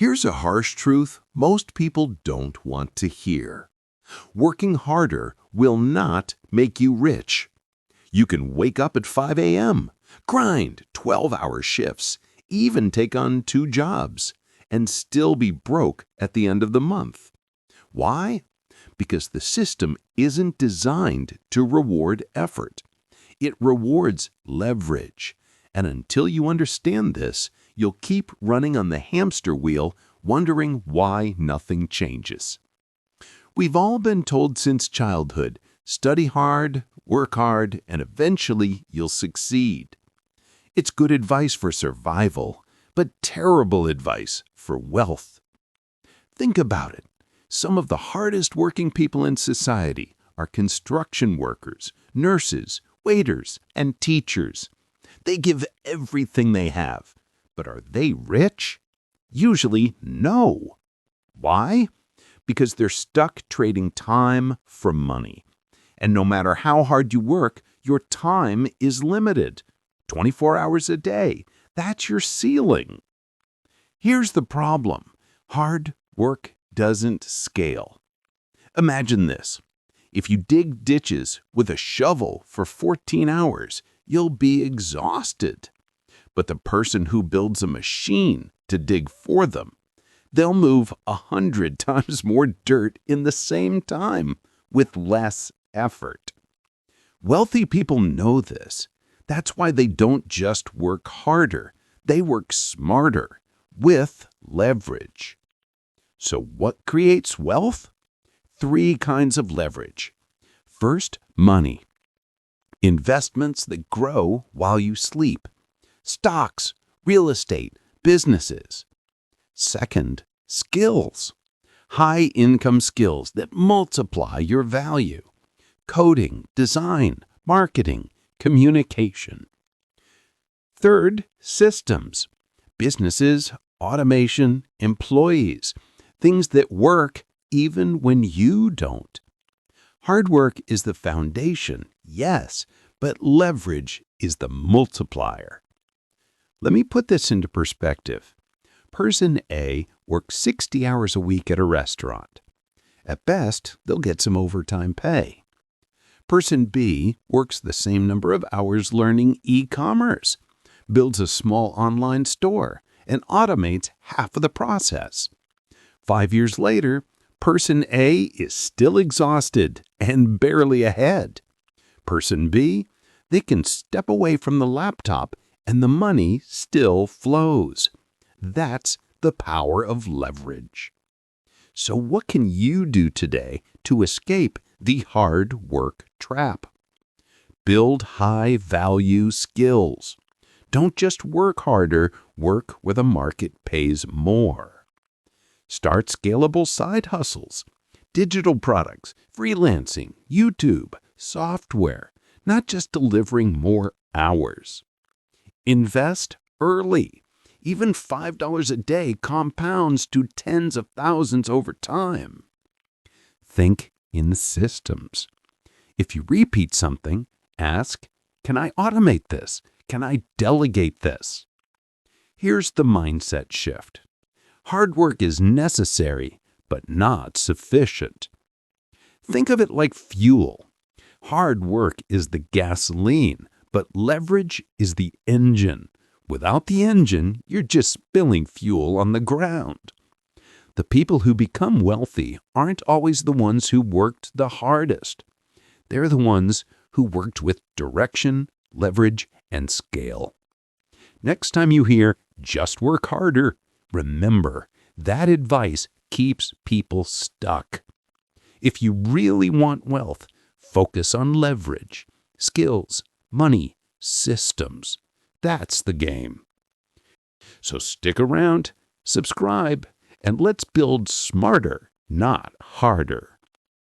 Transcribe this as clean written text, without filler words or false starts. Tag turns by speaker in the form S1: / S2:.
S1: Here's a harsh truth most people don't want to hear. Working harder will not make you rich. You can wake up at 5 a.m., grind 12-hour shifts, even take on 2 jobs, and still be broke at the end of the month. Why? Because the system isn't designed to reward effort. It rewards leverage. And until you understand this, you'll keep running on the hamster wheel, wondering why nothing changes. We've all been told since childhood, study hard, work hard, and eventually you'll succeed. It's good advice for survival, but terrible advice for wealth. Think about it. Some of the hardest working people in society are construction workers, nurses, waiters, and teachers. They give everything they have. But are they rich? Usually, no. Why? Because they're stuck trading time for money. And no matter how hard you work, your time is limited. 24 hours a day. That's your ceiling. Here's the problem. Hard work doesn't scale. Imagine this. If you dig ditches with a shovel for 14 hours, you'll be exhausted. But the person who builds a machine to dig for them, they'll move 100 times more dirt in the same time with less effort. Wealthy people know this. That's why they don't just work harder. They work smarter with leverage. So what creates wealth? 3 kinds of leverage. First, money. Investments that grow while you sleep. Stocks, real estate, businesses. Second, skills. High-income skills that multiply your value. Coding, design, marketing, communication. Third, systems. Businesses, automation, employees. Things that work even when you don't. Hard work is the foundation, yes, but leverage is the multiplier. Let me put this into perspective. Person A works 60 hours a week at a restaurant. At best, they'll get some overtime pay. Person B works the same number of hours learning e-commerce, builds a small online store, and automates half of the process. 5 years later, Person A is still exhausted and barely ahead. Person B, they can step away from the laptop and the money still flows. That's the power of leverage. So what can you do today to escape the hard work trap? Build high-value skills. Don't just work harder, work where the market pays more. Start scalable side hustles, digital products, freelancing, YouTube, software, not just delivering more hours. Invest early. Even $5 a day compounds to tens of thousands over time. Think in systems. If you repeat something, ask, can I automate this? Can I delegate this? Here's the mindset shift. Hard work is necessary, but not sufficient. Think of it like fuel. Hard work is the gasoline, but leverage is the engine. Without the engine, you're just spilling fuel on the ground. The people who become wealthy aren't always the ones who worked the hardest. They're the ones who worked with direction, leverage, and scale. Next time you hear, just work harder, remember, that advice keeps people stuck. If you really want wealth, focus on leverage, skills, money, systems. That's the game. So stick around, subscribe, and let's build smarter, not harder.